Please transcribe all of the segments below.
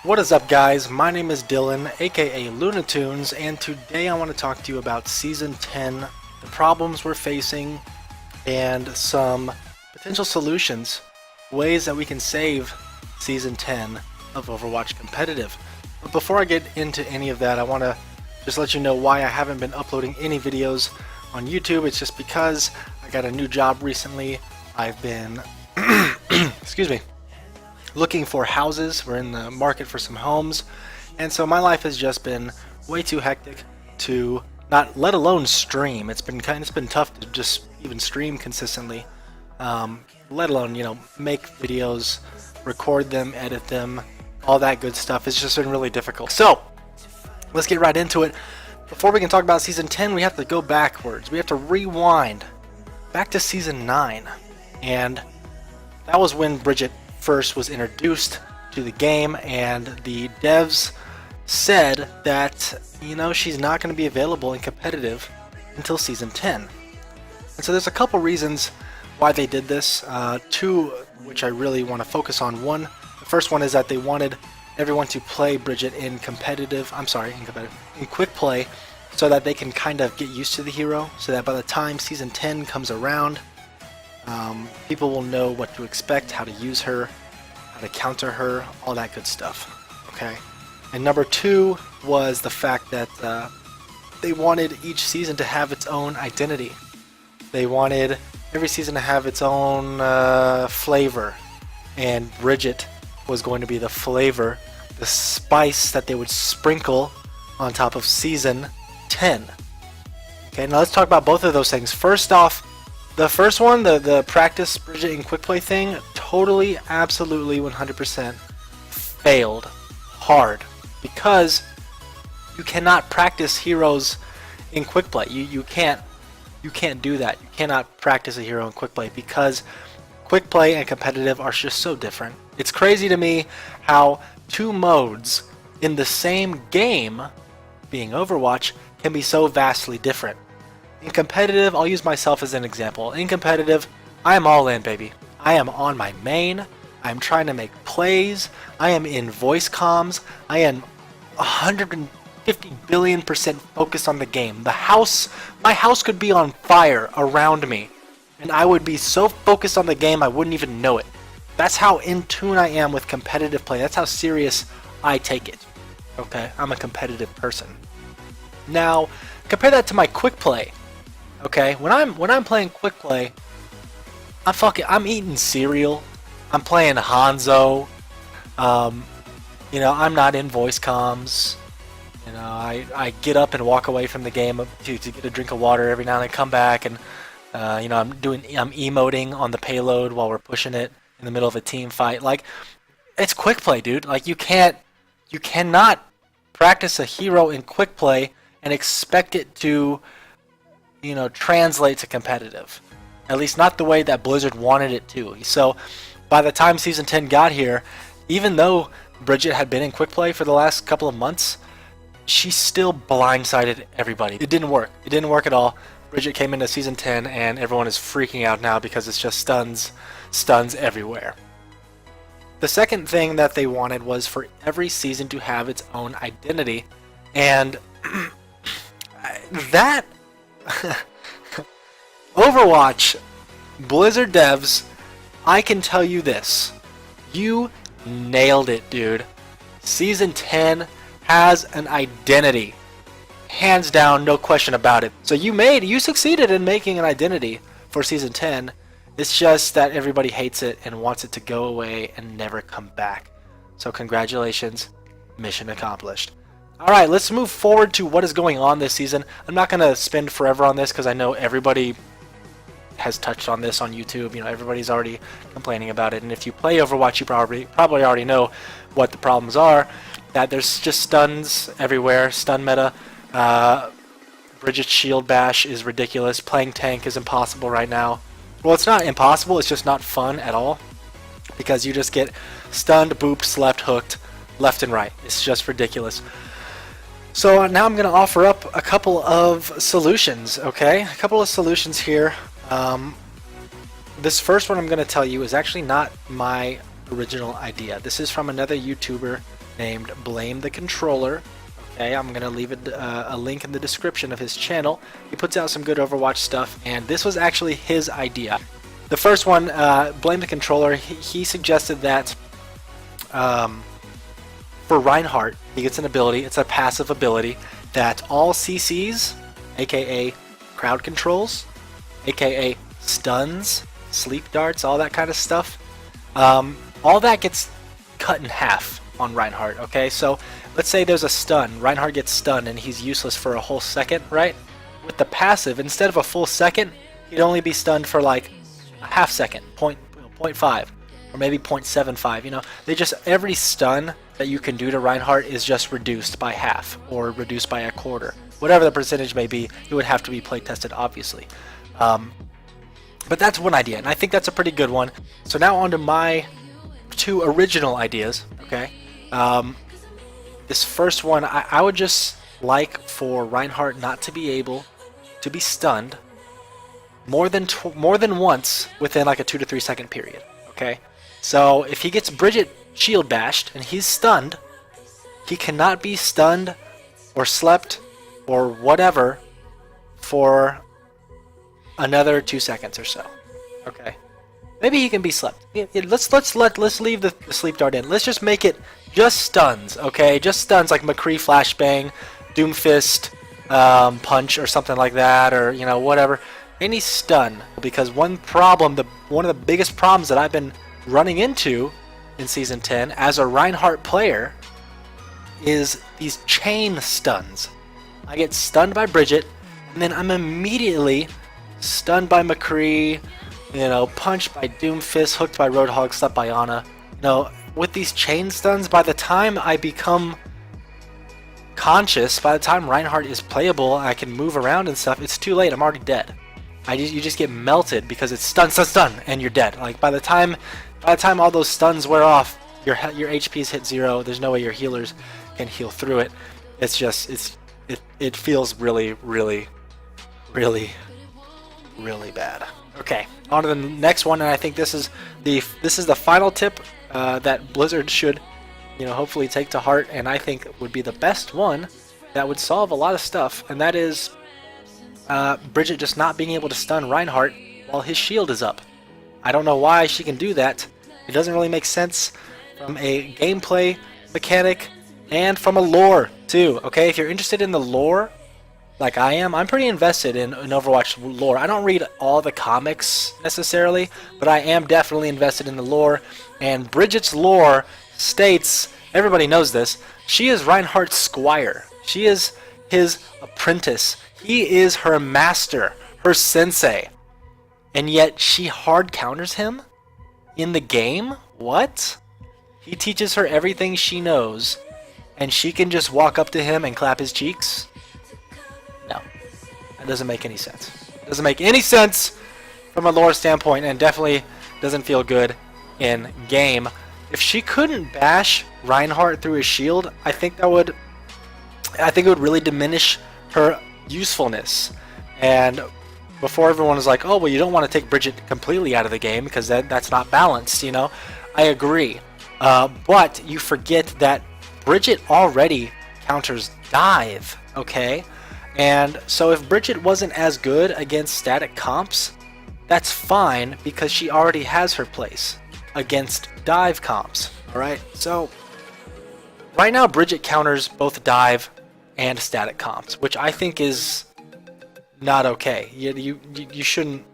What is up, guys? My name is Dylan, aka Lunatunes, and today I want to talk to you about Season 10, the problems we're facing, and some potential solutions, ways that we can save Season 10 of Overwatch Competitive. But before I get into any of that, I want to just let you know why I haven't been uploading any videos on YouTube. It's just because I got a new job recently. I've been, excuse me, looking for houses. We're in the market for some homes, and so my life has just been way too hectic to not let alone stream. It's been tough to just even stream consistently, let alone make videos, record them, edit them, all that good stuff. It's just been really difficult. So let's get right into it. Before we can talk about Season 10, we have to go backwards. We have to rewind back to Season 9, and that was when Bridget first was introduced to the game, and the devs said that she's not going to be available in competitive until Season 10. And so there's a couple reasons why they did this, two which I really want to focus on. The first one is that they wanted everyone to play Bridget in quick play, so that they can kind of get used to the hero, so that by the time Season 10 comes around, people will know what to expect, how to use her, how to counter her, all that good stuff. Okay. And number two was the fact that they wanted each season to have its own identity. They wanted every season to have its own flavor, and Bridget was going to be the flavor, the spice that they would sprinkle on top of Season 10. Okay, now let's talk about both of those things. First off, the first one, the practice Bridget in quick play thing, totally, absolutely, 100% failed hard, because you cannot practice heroes in quick play. You can't do that. You cannot practice a hero in quick play, because quick play and competitive are just so different. It's crazy to me how two modes in the same game, being Overwatch, can be so vastly different. In competitive, I'll use myself as an example. In competitive, I am all in, baby. I am on my main. I'm trying to make plays. I am in voice comms. I am 150 billion% focused on the game. My house could be on fire around me, and I would be so focused on the game I wouldn't even know it. That's how in tune I am with competitive play. That's how serious I take it. Okay, I'm a competitive person. Now, compare that to my quick play. Okay, when I'm playing quick play, I'm eating cereal. I'm playing Hanzo. I'm not in voice comms. I get up and walk away from the game to get a drink of water every now and then, come back, and I'm emoting on the payload while we're pushing it in the middle of a team fight. Like, it's quick play, dude. Like, you cannot practice a hero in quick play and expect it to translate to competitive. At least not the way that Blizzard wanted it to. So by the time Season 10 got here, even though Bridget had been in quick play for the last couple of months, she still blindsided everybody. It didn't work. It didn't work at all. Bridget came into Season 10 and everyone is freaking out now because it's just stuns everywhere. The second thing that they wanted was for every season to have its own identity, and that Overwatch, Blizzard devs, I can tell you this. You nailed it, dude. Season 10 has an identity. Hands down, no question about it. So you succeeded in making an identity for Season 10. It's just that everybody hates it and wants it to go away and never come back. So congratulations, mission accomplished. Alright, let's move forward to what is going on this season. I'm not going to spend forever on this because I know everybody has touched on this on YouTube. Everybody's already complaining about it. And if you play Overwatch, you probably already know what the problems are. That there's just stuns everywhere, stun meta. Bridget's shield bash is ridiculous. Playing tank is impossible right now. Well, it's not impossible, it's just not fun at all, because you just get stunned, booped, slept, hooked, left and right. It's just ridiculous. So now I'm going to offer up a couple of solutions, okay? A couple of solutions here. This first one I'm going to tell you is actually not my original idea. This is from another YouTuber named Blame the Controller. Okay, I'm gonna leave a link in the description of his channel. He puts out some good Overwatch stuff, and this was actually his idea. The first one, Blame the Controller, he suggested that for Reinhardt, he gets an ability, it's a passive ability, that all CCs, aka crowd controls, aka stuns, sleep darts, all that kind of stuff, all that gets cut in half on Reinhardt, okay? So let's say there's a stun, Reinhardt gets stunned and he's useless for a whole second, right? With the passive, instead of a full second, he'd only be stunned for like a half second, 0.5, or maybe 0.75, you know? They just, every stun that you can do to Reinhardt is just reduced by half, or reduced by a quarter. Whatever the percentage may be, it would have to be play tested, obviously. But that's one idea, and I think that's a pretty good one. So now on to my two original ideas, okay? This first one, I would just like for Reinhardt not to be able to be stunned more than once within like a 2 to 3 second period, okay? So if he gets Bridget shield bashed and he's stunned, he cannot be stunned or slept or whatever for another 2 seconds or so. Okay, maybe he can be slept. Let's leave the sleep dart in. Let's just make it just stuns. Okay, just stuns like McCree flashbang, Doomfist punch or something like that, or you know whatever. Any stun, because one of the biggest problems that I've been running into in Season 10 as a Reinhardt player is these chain stuns. I get stunned by Bridget, and then I'm immediately stunned by McCree, you know, punched by Doomfist, hooked by Roadhog, slept by Ana. You know, with these chain stuns, by the time I become conscious, by the time Reinhardt is playable, I can move around and stuff, it's too late, I'm already dead. You just get melted because it's stun, and you're dead. Like by the time all those stuns wear off, your HP's hit 0. There's no way your healers can heal through it. It's just it feels really bad. Okay, on to the next one, and I think this is the final tip that Blizzard should, you know, hopefully take to heart, and I think would be the best one that would solve a lot of stuff, and that is Bridget just not being able to stun Reinhardt while his shield is up. I don't know why she can do that. It doesn't really make sense from a gameplay mechanic and from a lore too. Okay, if you're interested in the lore like I am, I'm pretty invested in Overwatch lore. I don't read all the comics necessarily, but I am definitely invested in the lore, and Bridget's lore states, everybody knows this, she is Reinhardt's squire. She is his apprentice. He is her master, her sensei. And yet she hard counters him in the game? What? He teaches her everything she knows, and she can just walk up to him and clap his cheeks? No. That doesn't make any sense. It doesn't make any sense from a lore standpoint, and definitely doesn't feel good in game. If she couldn't bash Reinhardt through his shield, I think it would really diminish her usefulness. And before everyone is like, oh, well, you don't want to take Bridget completely out of the game because that's not balanced, you know? I agree. But you forget that Bridget already counters dive, okay? And so if Bridget wasn't as good against static comps, that's fine because she already has her place against dive comps, alright? So right now Bridget counters both dive and static comps, which I think is not okay. You shouldn't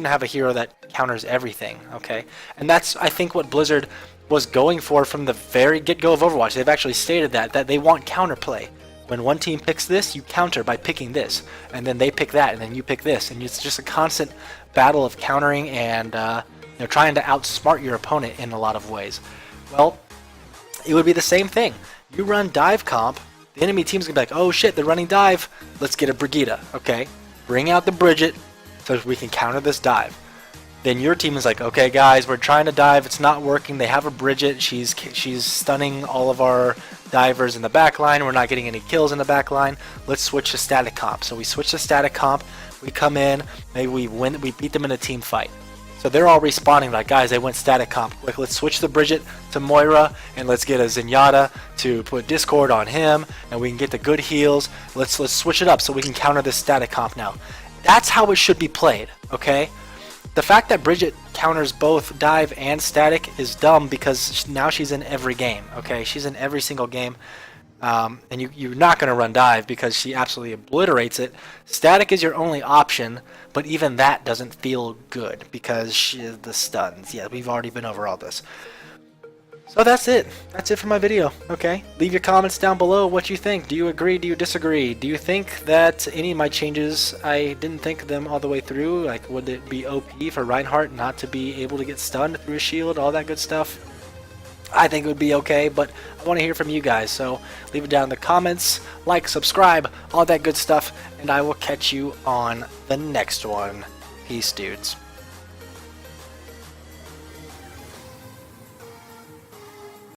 have a hero that counters everything, okay? And that's, I think, what Blizzard was going for from the very get-go of Overwatch. They've actually stated that they want counterplay. When one team picks this, you counter by picking this, and then they pick that, and then you pick this, and it's just a constant battle of countering and trying to outsmart your opponent in a lot of ways. Well, it would be the same thing. You run dive comp, the enemy team's gonna be like, oh shit, they're running dive, let's get a Brigitte, okay? Bring out the Bridget so we can counter this dive. Then your team is like, okay guys, we're trying to dive, it's not working, they have a Bridget, she's stunning all of our divers in the back line, we're not getting any kills in the back line, let's switch to static comp. So we switch to static comp, we come in, maybe we win, we beat them in a team fight. So they're all respawning like, guys, they went static comp. Quick, let's switch the Bridget to Moira, and let's get a Zenyatta to put Discord on him, and we can get the good heals. Let's switch it up so we can counter this static comp now. That's how it should be played, okay? The fact that Bridget counters both dive and static is dumb because now she's in every game, okay? She's in every single game. And you're not going to run dive because she absolutely obliterates it. Static is your only option, but even that doesn't feel good because the stuns. Yeah, we've already been over all this. So that's it. That's it for my video, okay? Leave your comments down below what you think. Do you agree? Do you disagree? Do you think that any of my changes, I didn't think them all the way through? Like, would it be OP for Reinhardt not to be able to get stunned through a shield, all that good stuff? I think it would be okay, but I want to hear from you guys, so leave it down in the comments, like, subscribe, all that good stuff, and I will catch you on the next one. Peace, dudes.